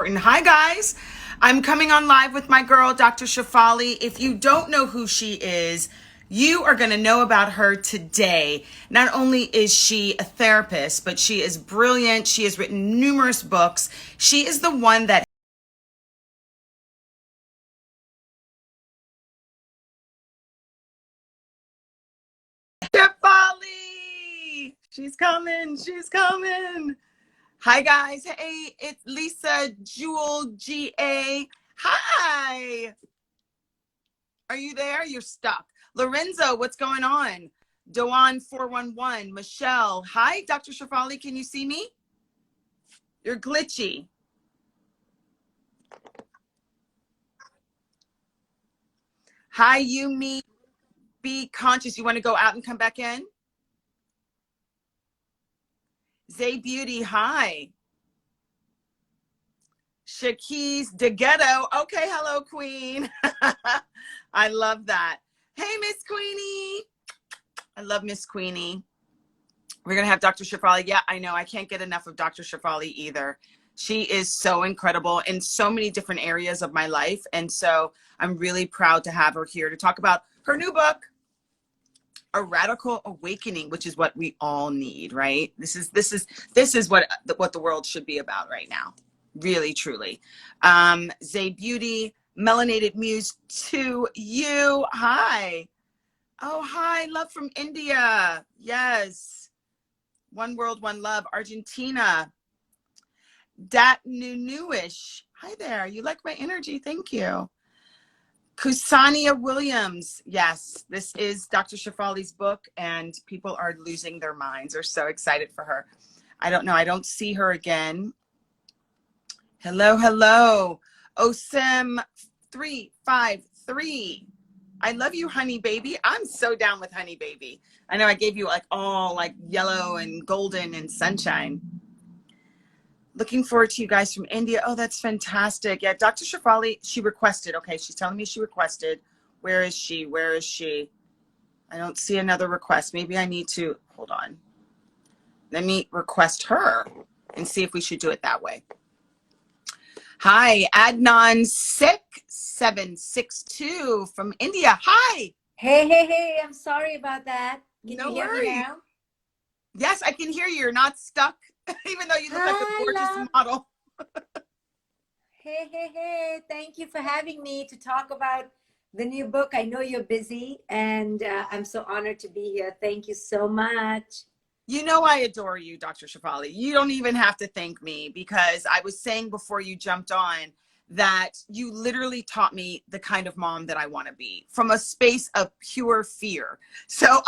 important. Hi, guys. I'm coming on live with my girl, Dr. Shefali. If you don't know who she is, you are going to know about her today. Not only is she a therapist, but she is brilliant. She has written numerous books. She is the one that Shefali! She's coming. She's coming. Hi, guys. Hey, it's Lisa Jewell GA. Hi. Are you there? You're stuck. Lorenzo, what's going on? Doan 411, Michelle. Hi, Dr. Shefali. Can you see me? You're glitchy. Hi, you, me, be conscious. You want to go out and come back in? Zay Beauty, hi. Shaquise de Ghetto. Okay, hello, Queen. I love that. Hey, Miss Queenie. I love Miss Queenie. We're going to have Dr. Shefali. Yeah, I know. I can't get enough of Dr. Shefali either. She is so incredible in so many different areas of my life. And so I'm really proud to have her here to talk about her new book, A Radical Awakening, which is what we all need, right? This is what the world should be about right now. Really, truly. Zay Beauty, Melanated Muse to you. Hi. Oh, hi. Love from India. Yes. One World, One Love, Argentina. Dat Newish. Hi there. You like my energy. Thank you. Kusania Williams. Yes, this is Dr. Shefali's book, and people are losing their minds. They're so excited for her. I don't know. I don't see her again. Hello, hello. OSIM 353. I love you, honey baby. I'm so down with honey baby. I know I gave you like all like yellow and golden and sunshine. Looking forward to you guys from India. Oh, that's fantastic. Yeah, Dr. Shefali, she requested. Okay, she's telling me she requested. Where is she? Where is she? I don't see another request. Maybe I need to, hold on. Let me request her and see if we should do it that way. Hi, Adnan Sik 762 from India. Hi. Hey, I'm sorry about that. Can No you hear me worries. now? Yes, I can hear you. You're not stuck, even though you look like a Hi, gorgeous love. model. Hey. Thank you for having me to talk about the new book. I know you're busy, and I'm so honored to be here. Thank you so much. You know I adore you, Dr. Shefali. You don't even have to thank me, because I was saying before you jumped on that you literally taught me the kind of mom that I want to be, from a space of pure fear. So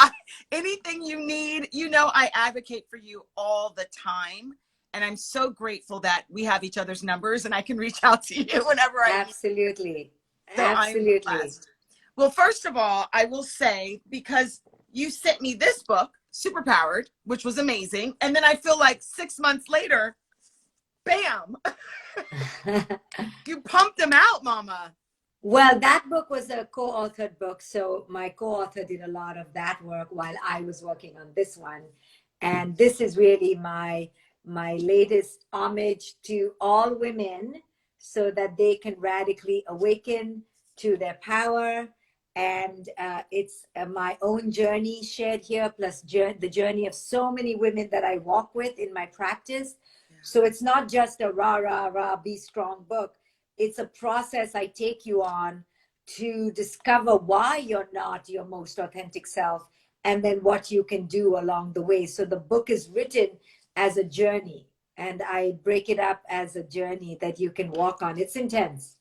anything you need, you know, I advocate for you all the time. And I'm so grateful that we have each other's numbers and I can reach out to you whenever I need. Absolutely. So I'm Absolutely. blessed. Well, first of all, I will say, because you sent me this book, Superpowered, which was amazing. And then I feel like 6 months later, bam, you pumped them out, mama. Well, that book was a co-authored book. So my co-author did a lot of that work while I was working on this one. And this is really my latest homage to all women, so that they can radically awaken to their power. And it's my own journey shared here, plus the journey of so many women that I walk with in my practice. So it's not just a rah, be strong book. It's a process I take you on to discover why you're not your most authentic self, and then what you can do along the way. So the book is written as a journey, and I break it up as a journey that you can walk on. It's intense.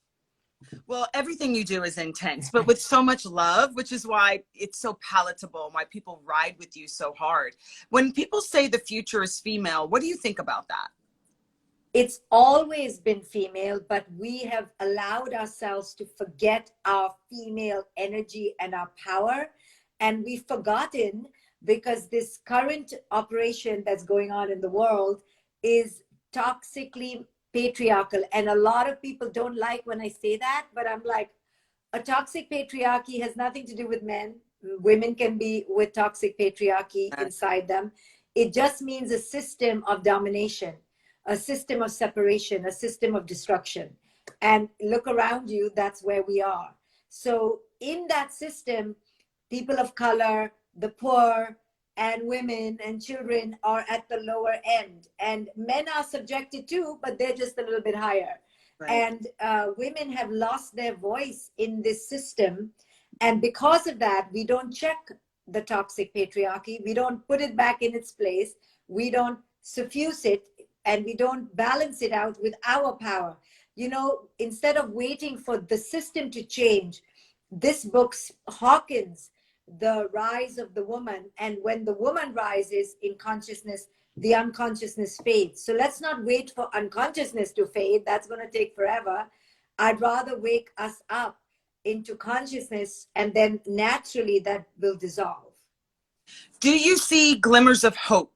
Well, everything you do is intense, but with so much love, which is why it's so palatable, why people ride with you so hard. When people say the future is female, what do you think about that? It's always been female, but we have allowed ourselves to forget our female energy and our power. And we've forgotten, because this current operation that's going on in the world is toxically patriarchal. And a lot of people don't like when I say that, but I'm like, a toxic patriarchy has nothing to do with men. Women can be with toxic patriarchy inside them. It just means a system of domination, a system of separation, a system of destruction. And look around you, that's where we are. So in that system, people of color, the poor, and women and children are at the lower end. And men are subjected too, but they're just a little bit higher. Right. And women have lost their voice in this system. And because of that, we don't check the toxic patriarchy. We don't put it back in its place. We don't suffuse it, and we don't balance it out with our power. You know, instead of waiting for the system to change, this book hawkens the rise of the woman. And when the woman rises in consciousness, the unconsciousness fades. So let's not wait for unconsciousness to fade. That's going to take forever. I'd rather wake us up into consciousness, and then naturally that will dissolve. Do you see glimmers of hope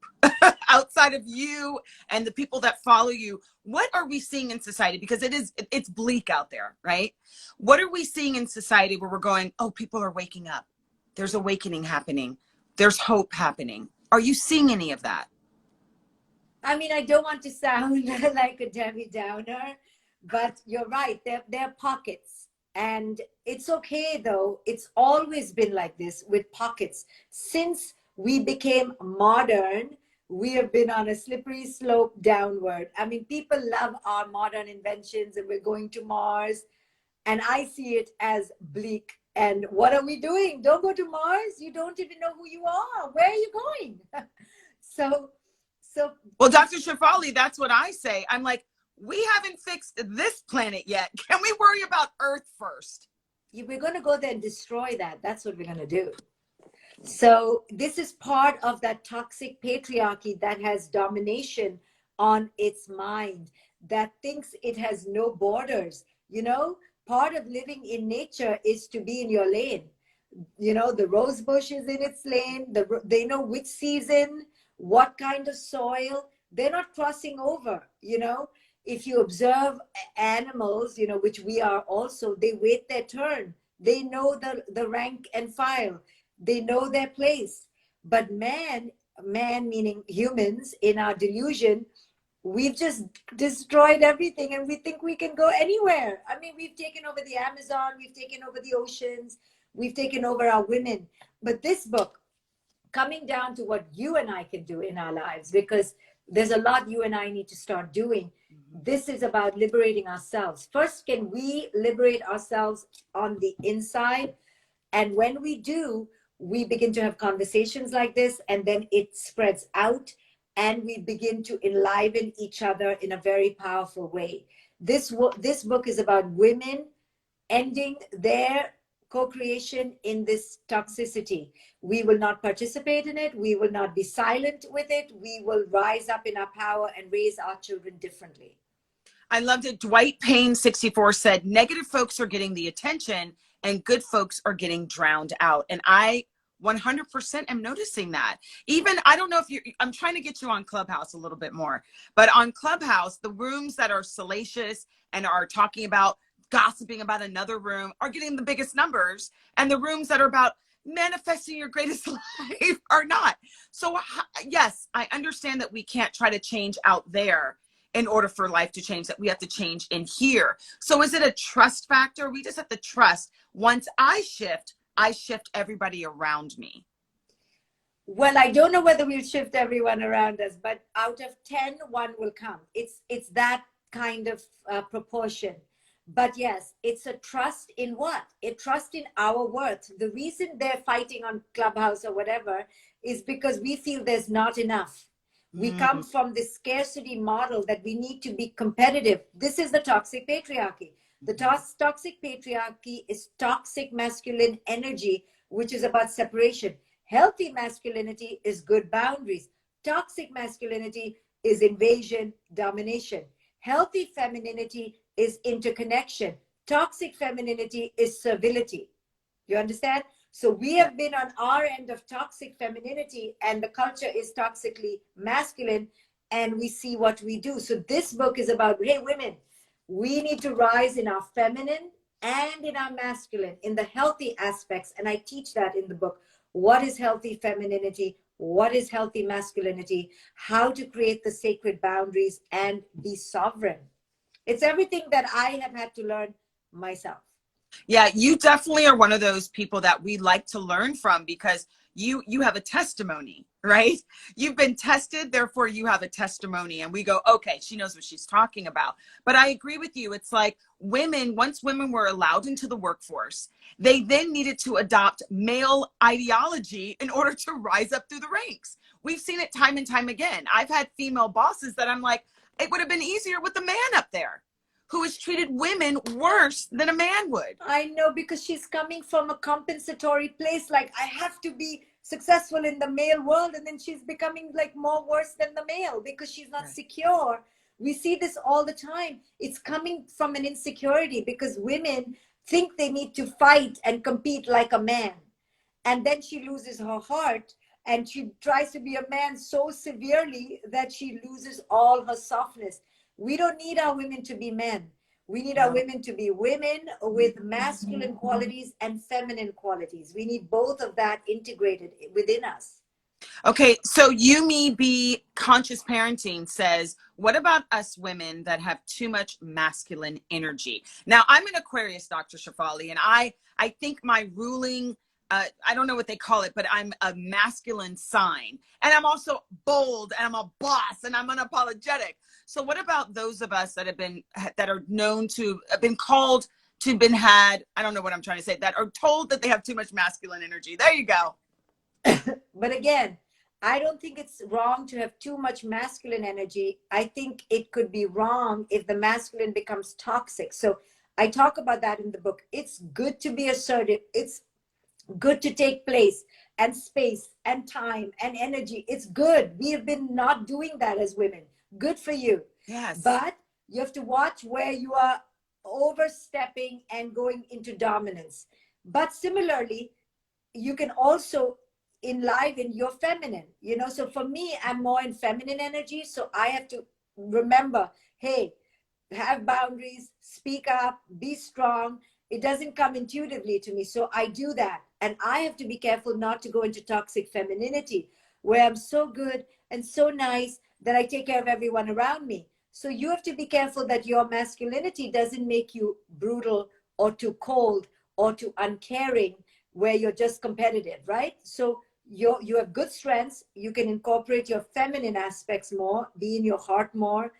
outside of you and the people that follow you? What are we seeing in society? Because it's bleak out there, right? What are we seeing in society where we're going, oh, people are waking up. There's awakening happening. There's hope happening. Are you seeing any of that? I mean, I don't want to sound like a Debbie Downer, but you're right. There are pockets. And it's okay, though. It's always been like this with pockets. Since we became modern, we have been on a slippery slope downward. I mean, people love our modern inventions, and we're going to Mars. And I see it as bleak. And what are we doing? Don't go to Mars. You don't even know who you are. Where are you going? So. Well, Dr. Shefali, that's what I say. I'm like, we haven't fixed this planet yet. Can we worry about Earth first? We're going to go there and destroy that. That's what we're going to do. So this is part of that toxic patriarchy that has domination on its mind, that thinks it has no borders. You know, part of living in nature is to be in your lane. You know, the rose bush is in its lane. They know which season, what kind of soil. They're not crossing over. You know, if you observe animals, you know, which we are also, they wait their turn. They know the rank and file. They know their place. But man meaning humans, in our delusion, we've just destroyed everything, and we think we can go anywhere. I mean, we've taken over the Amazon, we've taken over the oceans, we've taken over our women. But this book, coming down to what you and I can do in our lives, because there's a lot you and I need to start doing. This is about liberating ourselves. First, can we liberate ourselves on the inside? And when we do, we begin to have conversations like this, and then it spreads out, and we begin to enliven each other in a very powerful way. This book is about women ending their co-creation in this toxicity. We will not participate in it. We will not be silent with it. We will rise up in our power and raise our children differently. I loved it. Dwight Payne 64 said, negative folks are getting the attention and good folks are getting drowned out. And I 100% am noticing that. Even, I don't know if I'm trying to get you on Clubhouse a little bit more, but on Clubhouse, the rooms that are salacious and are talking about gossiping about another room are getting the biggest numbers, and the rooms that are about manifesting your greatest life are not. So yes, I understand that we can't try to change out there in order for life to change, that we have to change in here. So is it a trust factor? We just have to trust. Once I shift everybody around me. Well, I don't know whether we'll shift everyone around us, but out of 10, one will come. It's that kind of proportion. But yes, it's a trust in what? A trust in our worth. The reason they're fighting on Clubhouse or whatever is because we feel there's not enough. We come from this scarcity model that we need to be competitive. This is the toxic patriarchy. The toxic patriarchy is toxic masculine energy, which is about separation. Healthy masculinity is good boundaries. Toxic masculinity is invasion, domination. Healthy femininity is interconnection. Toxic femininity is servility. You understand? So we have been on our end of toxic femininity, and the culture is toxically masculine, and we see what we do. So this book is about, hey, women, we need to rise in our feminine and in our masculine, in the healthy aspects. And I teach that in the book. What is healthy femininity? what is healthy masculinity, how to create the sacred boundaries and be sovereign. It's everything that I have had to learn myself. Yeah, you definitely are one of those people that we like to learn from, because you have a testimony, right? You've been tested, therefore you have a testimony, and we go, okay, she knows what she's talking about. But I agree with you. It's like women, once women were allowed into the workforce, they then needed to adopt male ideology in order to rise up through the ranks. We've seen it time and time again. I've had female bosses that I'm like, it would have been easier with a man up there who has treated women worse than a man would. I know, because she's coming from a compensatory place. Like, I have to be successful in the male world. And then she's becoming like more worse than the male because she's not secure. We see this all the time. It's coming from an insecurity because women think they need to fight and compete like a man. And then she loses her heart and she tries to be a man so severely that she loses all her softness. We don't need our women to be men. We need our women to be women with masculine qualities and feminine qualities. We need both of that integrated within us. Okay, so You Me Be Conscious Parenting says, what about us women that have too much masculine energy? Now, I'm an Aquarius, Dr. Shefali, and I think my ruling, I don't know what they call it, but I'm a masculine sign. And I'm also bold, and I'm a boss, and I'm unapologetic. So what about those of us that are known to have been called to been had, I don't know what I'm trying to say, that are told that they have too much masculine energy? There you go. But again, I don't think it's wrong to have too much masculine energy. I think it could be wrong if the masculine becomes toxic. So I talk about that in the book. It's good to be assertive. It's good to take place and space and time and energy. It's good. We have been not doing that as women. Good for you. Yes. But you have to watch where you are overstepping and going into dominance. But similarly, you can also enliven your feminine, so for me, I'm more in feminine energy, so I have to remember, hey, have boundaries, speak up, be strong. It doesn't come intuitively to me, so I do that. And I have to be careful not to go into toxic femininity where I'm so good and so nice that I take care of everyone around me. So you have to be careful that your masculinity doesn't make you brutal or too cold or too uncaring where you're just competitive, right? So you have good strengths. You can incorporate your feminine aspects more, be in your heart more,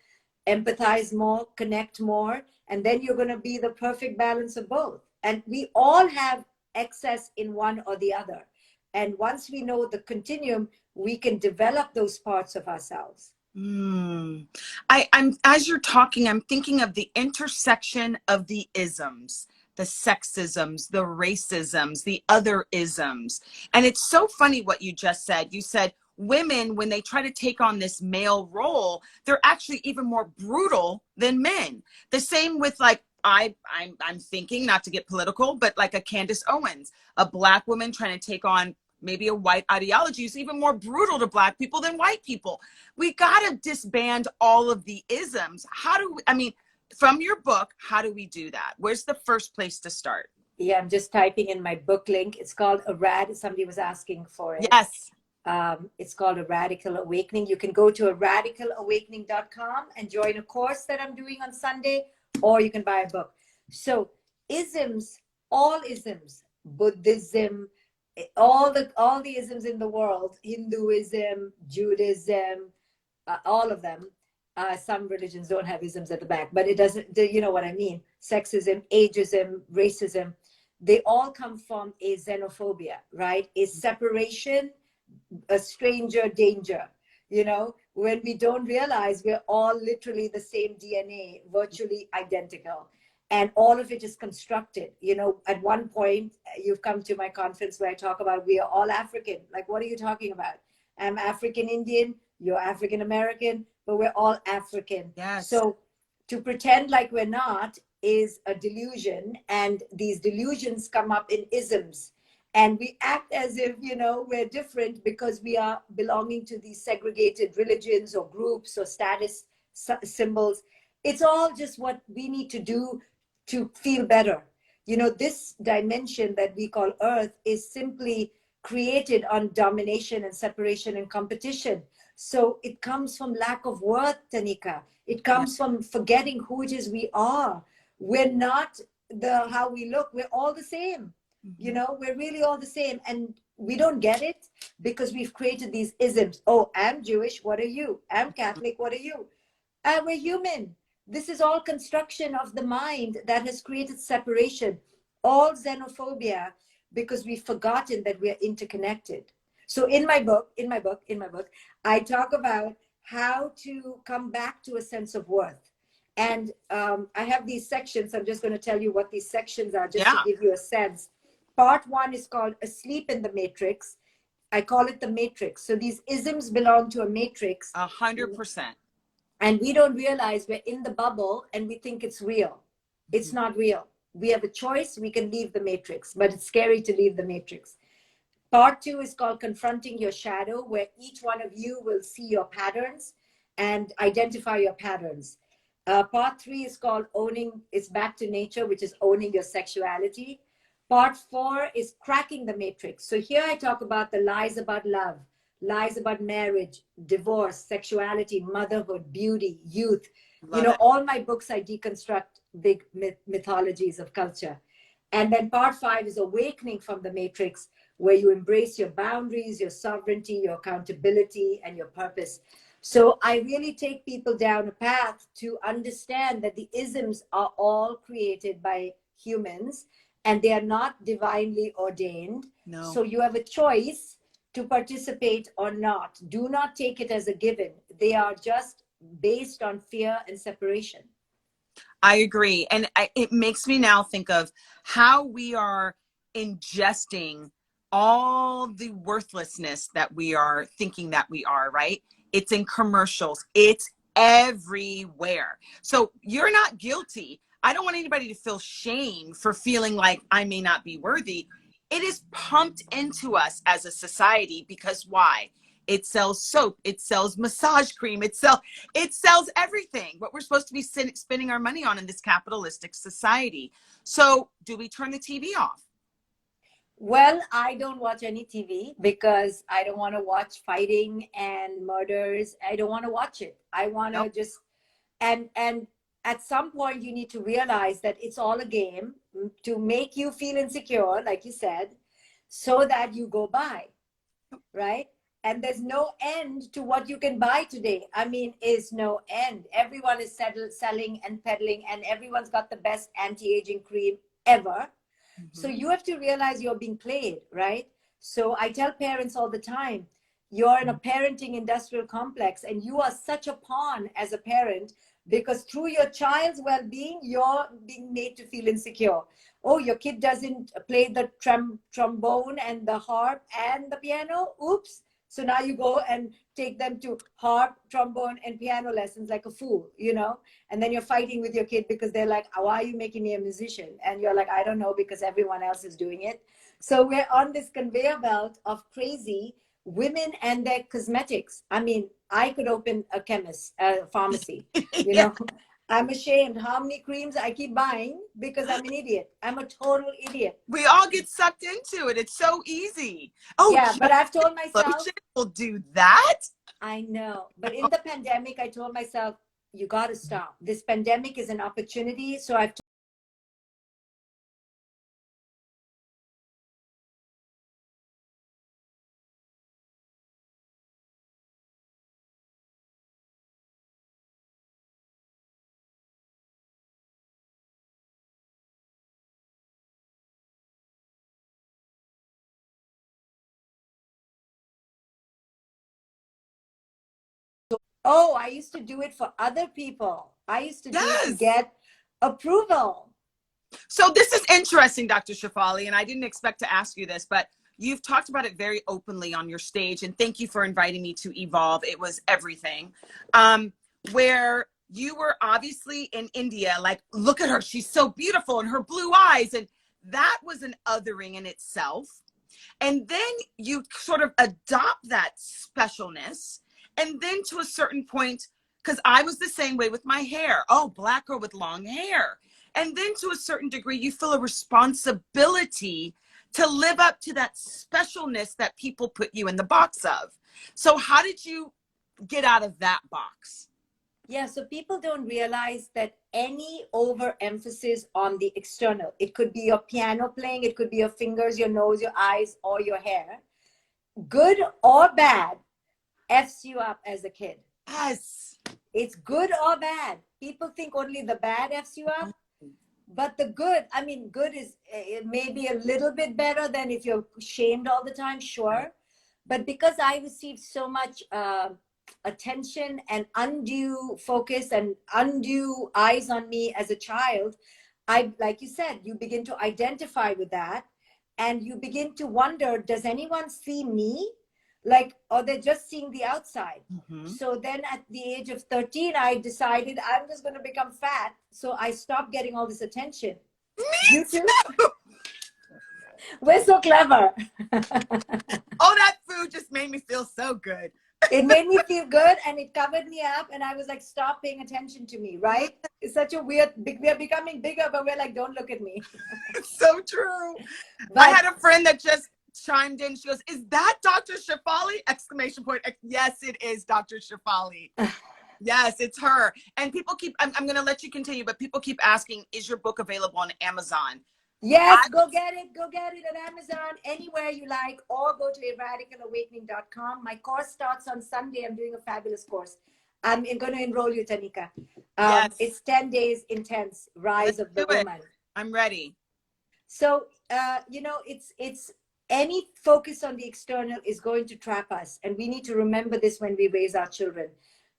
empathize more, connect more, and then you're going to be the perfect balance of both. And we all have excess in one or the other. And once we know the continuum, we can develop those parts of ourselves. I'm as you're talking, I'm thinking of the intersection of the isms, the sexisms, the racisms, the other isms. And it's so funny what you just said. You said women, when they try to take on this male role, they're actually even more brutal than men. The same with like, I'm thinking, not to get political, but like a Candace Owens, a Black woman trying to take on maybe a white ideology is even more brutal to Black people than white people. We got to disband all of the isms. From your book, how do we do that? Where's the first place to start? Yeah, I'm just typing in my book link. It's called somebody was asking for it. Yes. It's called A Radical Awakening. You can go to radicalawakening.com and join a course that I'm doing on Sunday, or you can buy a book. So isms, all isms, Buddhism, all the isms in the world, Hinduism, Judaism, all of them. Some religions don't have isms at the back, but it doesn't, you know what I mean? Sexism, ageism, racism, they all come from a xenophobia, right? A separation, a stranger danger, when we don't realize we're all literally the same DNA, virtually identical. And all of it is constructed. At one point, you've come to my conference where I talk about we are all African. Like, what are you talking about? I'm African Indian, you're African American, but we're all African. Yes. So to pretend like we're not is a delusion. And these delusions come up in isms. And we act as if, we're different because we are belonging to these segregated religions or groups or status symbols. It's all just what we need to do to feel better. This dimension that we call Earth is simply created on domination and separation and competition. So it comes from lack of worth, Tanika. It comes from forgetting who it is we are. We're not how we look. We're all the same. You know, we're really all the same. And we don't get it because we've created these isms. Oh, I'm Jewish. What are you? I'm Catholic. What are you? We're human. This is all construction of the mind that has created separation, all xenophobia, because we've forgotten that we are interconnected. So in my book, I talk about how to come back to a sense of worth. And I have these sections. I'm just going to tell you what these sections are, just to give you a sense. Part 1 is called Asleep in the Matrix. I call it the matrix. So these isms belong to a matrix. 100%. And we don't realize we're in the bubble and we think it's real. It's not real. We have a choice. We can leave the matrix, but it's scary to leave the matrix. Part 2 is called Confronting Your Shadow, where each one of you will see your patterns and identify your patterns. Part 3 is called It's Back to Nature, which is owning your sexuality. Part 4 is Cracking the Matrix. So here I talk about the lies about love, lies about marriage, divorce, sexuality, motherhood, beauty, youth. All my books, I deconstruct big mythologies of culture. And then part 5 is Awakening from the Matrix, where you embrace your boundaries, your sovereignty, your accountability, and your purpose. So I really take people down a path to understand that the isms are all created by humans and they are not divinely ordained. No. So you have a choice to participate or not. Do not take it as a given. They are just based on fear and separation. I agree. And it makes me now think of how we are ingesting all the worthlessness that we are thinking that we are, right? It's in commercials. It's everywhere. So you're not guilty. I don't want anybody to feel shame for feeling like I may not be worthy. It is pumped into us as a society because why? It sells soap. It sells massage cream. It sells everything. What we're supposed to be spending our money on in this capitalistic society. So do we turn the TV off? Well, I don't watch any TV because I don't want to watch fighting and murders. I don't want to watch it. I want to just, and at some point you need to realize that it's all a game to make you feel insecure, like you said, so that you go buy, right? And there's no end to what you can buy today. I mean, is no end. Everyone is selling and peddling, and everyone's got the best anti-aging cream ever. Mm-hmm. So you have to realize you're being played, right? So I tell parents all the time, you're in a parenting industrial complex and you are such a pawn as a parent because through your child's well-being, you're being made to feel insecure. Oh, your kid doesn't play the trombone and the harp and the piano. Oops. So now you go and take them to harp, trombone, and piano lessons like a fool, and then you're fighting with your kid because they're like, why are you making me a musician? And you're like, I don't know, because everyone else is doing it. So we're on this conveyor belt of crazy women and their cosmetics. I mean, I could open a pharmacy, I'm ashamed how many creams I keep buying because I'm an idiot. I'm a total idiot. We all get sucked into it. It's so easy. Oh, yeah, but I've told myself lotion will do that. I know. But in the pandemic, I told myself, you got to stop. This pandemic is an opportunity. So I've I used to do it for other people. I used to do it to get approval. So this is interesting, Dr. Shefali, and I didn't expect to ask you this, but you've talked about it very openly on your stage, and thank you for inviting me to Evolve. It was everything. Where you were obviously in India, like, look at her, she's so beautiful, and her blue eyes, and that was an othering in itself. And then you sort of adopt that specialness. And then to a certain point, because I was the same way with my hair. Oh, Black girl with long hair. And then to a certain degree, you feel a responsibility to live up to that specialness that people put you in the box of. So how did you get out of that box? Yeah, so people don't realize that any overemphasis on the external, it could be your piano playing, it could be your fingers, your nose, your eyes, or your hair, good or bad, F's you up as a kid. Yes. It's good or bad. People think only the bad F's you up, but the good, I mean, good is maybe a little bit better than if you're shamed all the time, sure. But because I received so much attention and undue focus and undue eyes on me as a child, like you said, you begin to identify with that, and you begin to wonder, does anyone see me? Like, or they're just seeing the outside. So then at the age of 13, I decided I'm just going to become fat. So I stopped getting all this attention. Me too. We're so clever. Oh, that food just made me feel so good. It made me feel good, and it covered me up, and I was like, stop paying attention to me, right? It's such a weird, we're becoming bigger, but we're like, don't look at me. It's so true. But I had a friend that just chimed in. She goes, is that Dr. Shefali? Exclamation point. Yes, it is Dr. Shefali. Yes, it's her. And people keep, I'm going to let you continue, but people keep asking, is your book available on Amazon? Yes, go get it. Go get it at Amazon, anywhere you like, or go to radicalawakening.com. My course starts on Sunday. I'm doing a fabulous course. I'm going to enroll you, Tanika. Yes. It's 10 days intense, Rise of the Woman. I'm ready. So, you know, it's any focus on the external is going to trap us. And we need to remember this when we raise our children.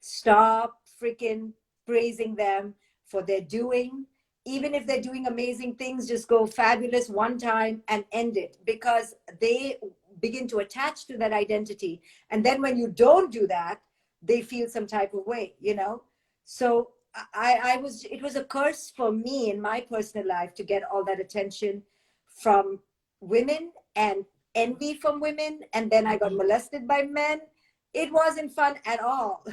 Stop freaking praising them for their doing. Even if they're doing amazing things, just go fabulous one time and end it, because they begin to attach to that identity. And then when you don't do that, they feel some type of way, you know? So it was a curse for me in my personal life to get all that attention from women and envy from women. And then I got molested by men. It wasn't fun at all.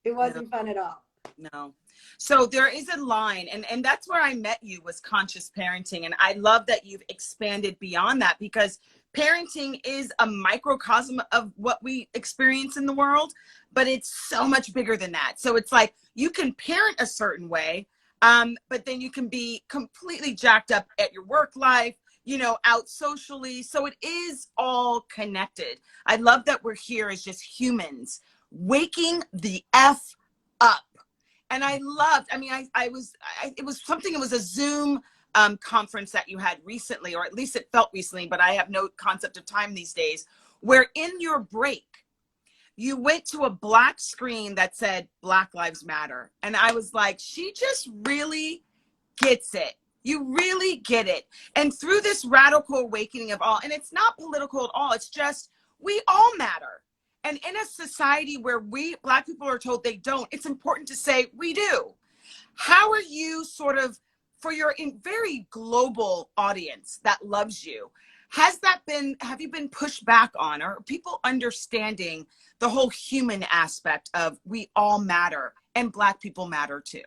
It wasn't fun at all. No. So there is a line, and that's where I met you, was conscious parenting. And I love that you've expanded beyond that, because parenting is a microcosm of what we experience in the world, but it's so much bigger than that. So it's like, you can parent a certain way, but then you can be completely jacked up at your work life, you know, out socially. So it is all connected. I love that we're here as just humans, waking the F up. And I loved, I mean, it was a Zoom conference that you had recently, or at least it felt recently, but I have no concept of time these days, where in your break, you went to a black screen that said Black Lives Matter. And I was like, she just really gets it. You really get it. And through this radical awakening of all, and it's not political at all, it's just, we all matter. And in a society where we Black people are told they don't, it's important to say we do. How are you sort of, for your very global audience that loves you, have you been pushed back on, or are people understanding the whole human aspect of we all matter and Black people matter too?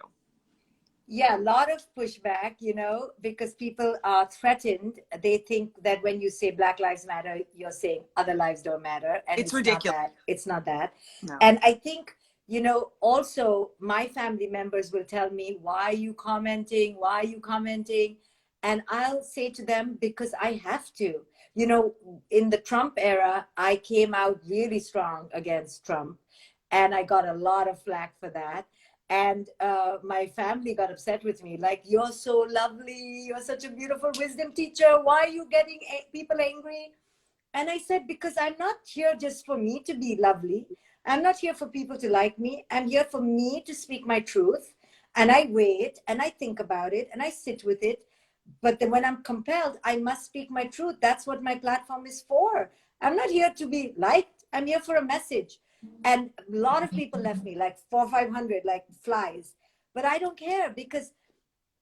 Yeah, a lot of pushback, you know, because people are threatened. They think that when you say Black Lives Matter, you're saying other lives don't matter. And it's ridiculous. It's not that. No. And I think, you know, also my family members will tell me, why are you commenting? Why are you commenting? And I'll say to them, because I have to. You know, in the Trump era, I came out really strong against Trump, and I got a lot of flack for that. And my family got upset with me, like, you're so lovely, you're such a beautiful wisdom teacher, why are you getting people angry? And I said, because I'm not here just for me to be lovely. I'm not here for people to like me. I'm here for me to speak my truth. And I wait and I think about it and I sit with it. But then when I'm compelled, I must speak my truth. That's what my platform is for. I'm not here to be liked. I'm here for a message. And a lot of people left me, like 400 or 500, like flies. But I don't care, because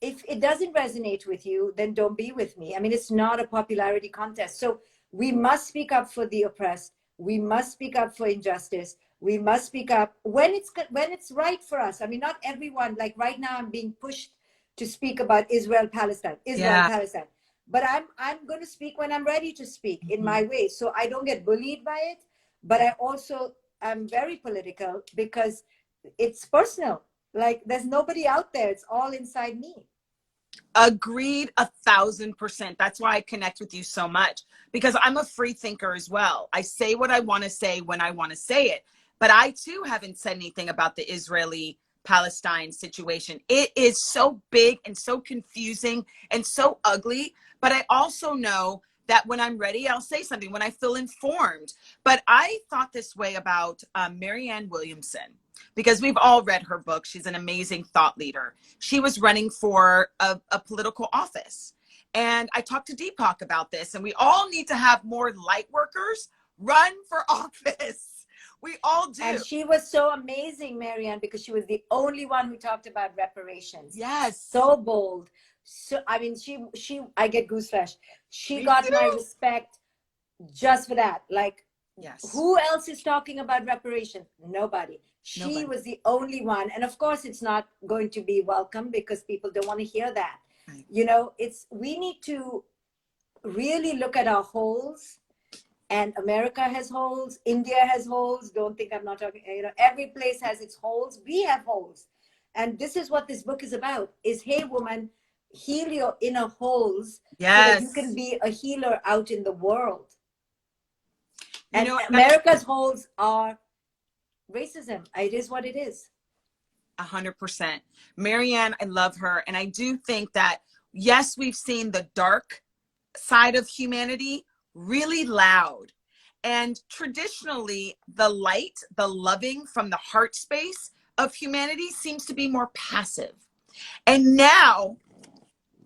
if it doesn't resonate with you, then don't be with me. I mean, it's not a popularity contest. So we must speak up for the oppressed. We must speak up for injustice. We must speak up when it's right for us. I mean, not everyone, like right now I'm being pushed to speak about Israel, Palestine. but I'm going to speak when I'm ready to speak in my way. So I don't get bullied by it, but I also am very political because it's personal. Like there's nobody out there. It's all inside me. Agreed 1,000%. That's why I connect with you so much, because I'm a free thinker as well. I say what I want to say when I want to say it. But I too haven't said anything about the Israeli Palestine situation. It is so big and so confusing and so ugly. But I also know that when I'm ready, I'll say something when I feel informed. But I thought this way about Marianne Williamson, because we've all read her book. She's an amazing thought leader. She was running for a political office. And I talked to Deepak about this, and we all need to have more light workers run for office. We all do. And she was so amazing, Marianne, because she was the only one who talked about reparations. Yes. So bold. So, I mean, I get gooseflesh. She got my respect just for that. Like, yes. Who else is talking about reparations? Nobody. She was the only one. And of course, it's not going to be welcome because people don't want to hear that. Right. You know, we need to really look at our holes. And America has holes. India has holes. Don't think I'm not talking, you know, every place has its holes. We have holes. And this is what this book is about, is, hey, woman, heal your inner holes. Yes. So that you can be a healer out in the world. And you know, America's holes are racism. It is what it is. 100%. Marianne, I love her. And I do think that, yes, we've seen the dark side of humanity really loud. And traditionally, the light, the loving from the heart space of humanity seems to be more passive. And now,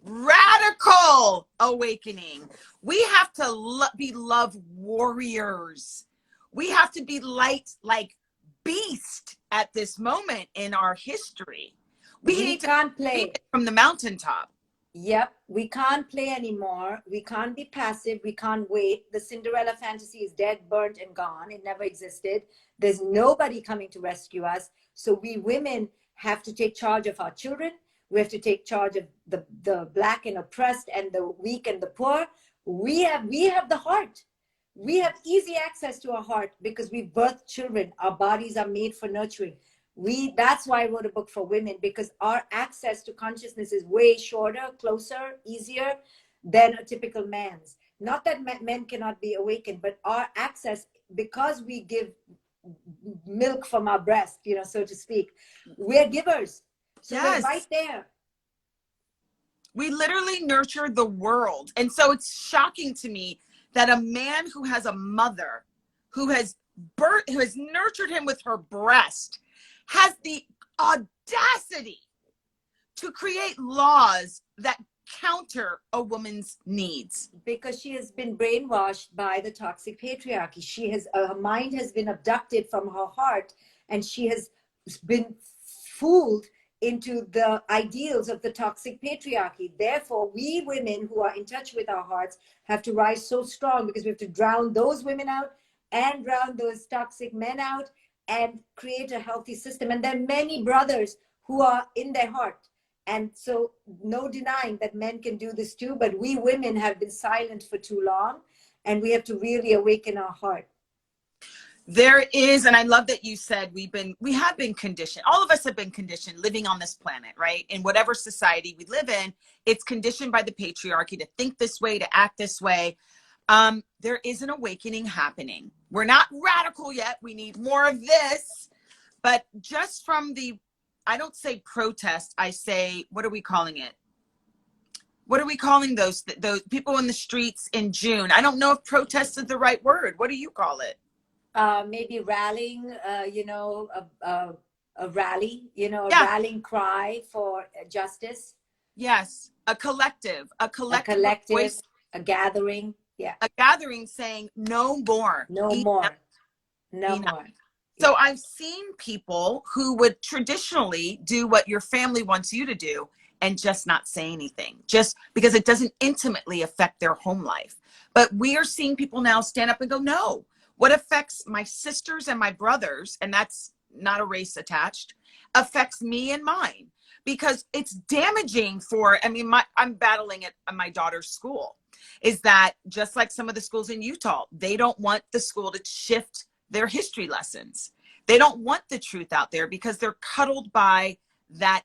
radical awakening. We have to be love warriors. We have to be light like beast at this moment in our history. We can't play from the mountaintop. Yep, we can't play anymore. We can't be passive. We can't wait. The Cinderella fantasy is dead, burnt, and gone. It never existed. There's nobody coming to rescue us. So we women have to take charge of our children. We have to take charge of the black and oppressed and the weak and the poor. We have the heart. We have easy access to our heart because we birth children. Our bodies are made for nurturing. That's why I wrote a book for women, because our access to consciousness is way shorter, closer, easier than a typical man's. Not that men cannot be awakened, but our access, because we give milk from our breast, you know, so to speak, we're givers. So yes. We're right there. We literally nurture the world. And so it's shocking to me that a man who has a mother who has nurtured him with her breast has the audacity to create laws that counter a woman's needs. Because she has been brainwashed by the toxic patriarchy. Her mind has been abducted from her heart, and she has been fooled into the ideals of the toxic patriarchy. Therefore, we women who are in touch with our hearts have to rise so strong, because we have to drown those women out and drown those toxic men out and create a healthy system. And there are many brothers who are in their heart. And so no denying that men can do this too, but we women have been silent for too long, and we have to really awaken our heart. There is, and I love that you said we have been conditioned. All of us have been conditioned living on this planet, right? In whatever society we live in, it's conditioned by the patriarchy to think this way, to act this way. There is an awakening happening. We're not radical yet. We need more of this. But just from I don't say protest, I say, what are we calling it? What are we calling those people in the streets in June? I don't know if protest is the right word. What do you call it? Maybe rallying, a rally, a rallying cry for justice. Yes, a collective voice, a gathering. Yeah. A gathering saying no more. No more. So I've seen people who would traditionally do what your family wants you to do and just not say anything, just because it doesn't intimately affect their home life. But we are seeing people now stand up and go, no, what affects my sisters and my brothers, and that's not a race attached, affects me and mine. because it's damaging for, I mean, I'm battling it at my daughter's school, is that just like some of the schools in Utah, they don't want the school to shift their history lessons. They don't want the truth out there because they're cuddled by that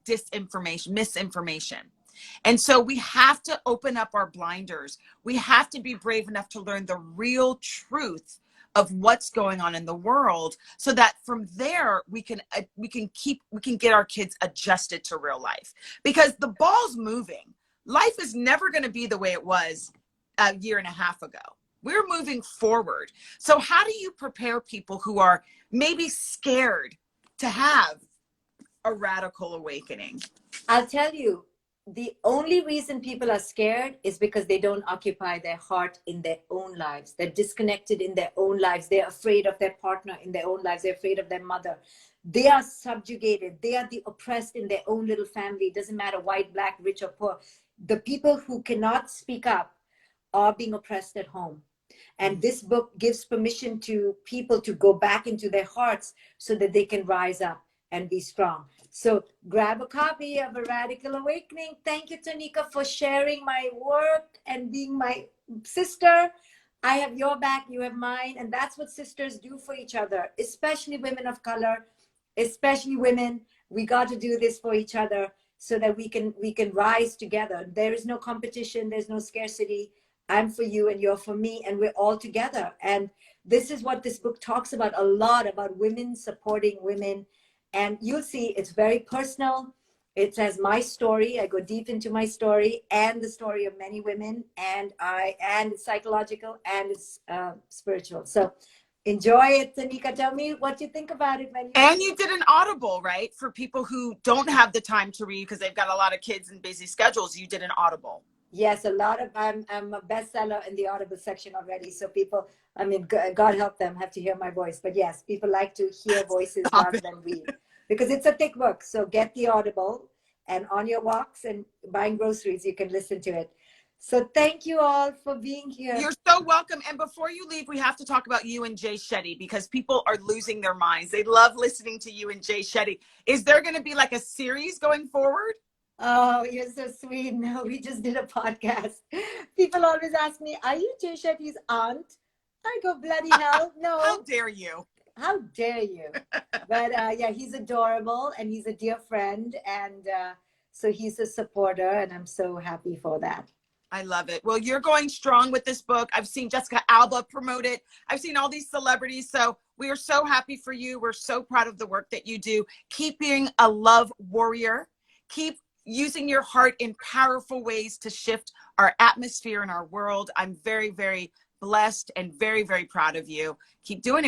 disinformation, misinformation. And so we have to open up our blinders. We have to be brave enough to learn the real truth of what's going on in the world, so that from there we can get our kids adjusted to real life, because the ball's moving. Life is never going to be the way it was a year and a half ago. We're moving forward. So how do you prepare people who are maybe scared to have a radical awakening? I'll tell you, the only reason people are scared is because they don't occupy their heart in their own lives. They're disconnected in their own lives. They're afraid of their partner in their own lives. They're afraid of their mother. They are subjugated. They are the oppressed in their own little family. It doesn't matter white, black, rich, or poor. The people who cannot speak up are being oppressed at home. And this book gives permission to people to go back into their hearts so that they can rise up and be strong. So grab a copy of A Radical Awakening. Thank you, Tanika, for sharing my work and being my sister. I have your back, you have mine. And that's what sisters do for each other, especially women of color, especially women. We got to do this for each other so that we can rise together. There is no competition. There's no scarcity. I'm for you and you're for me, and we're all together. And this is what this book talks about a lot, about women supporting women. And you'll see it's very personal. It says my story. I go deep into my story and the story of many women, and it's psychological and it's spiritual. So enjoy it, Tanika. Tell me what you think about it when you. And you did an Audible, right? For people who don't have the time to read because they've got a lot of kids and busy schedules. You did an Audible. Yes, a lot of, I'm a bestseller in the Audible section already. So people, I mean, God help them, have to hear my voice. But yes, people like to hear voices rather than read, because it's a thick book. So get the Audible, and on your walks and buying groceries, you can listen to it. So thank you all for being here. You're so welcome. And before you leave, we have to talk about you and Jay Shetty, because people are losing their minds. They love listening to you and Jay Shetty. Is there going to be like a series going forward? Oh, you're so sweet. No, we just did a podcast. People always ask me, are you Jay Shetty's aunt? I go, bloody hell, no. How dare you? How dare you? But yeah, he's adorable and he's a dear friend. And so he's a supporter, and I'm so happy for that. I love it. Well, you're going strong with this book. I've seen Jessica Alba promote it. I've seen all these celebrities. So we are so happy for you. We're so proud of the work that you do. Keep being a love warrior. Keep using your heart in powerful ways to shift our atmosphere and our world. I'm very, very blessed and very, very proud of you. Keep doing it.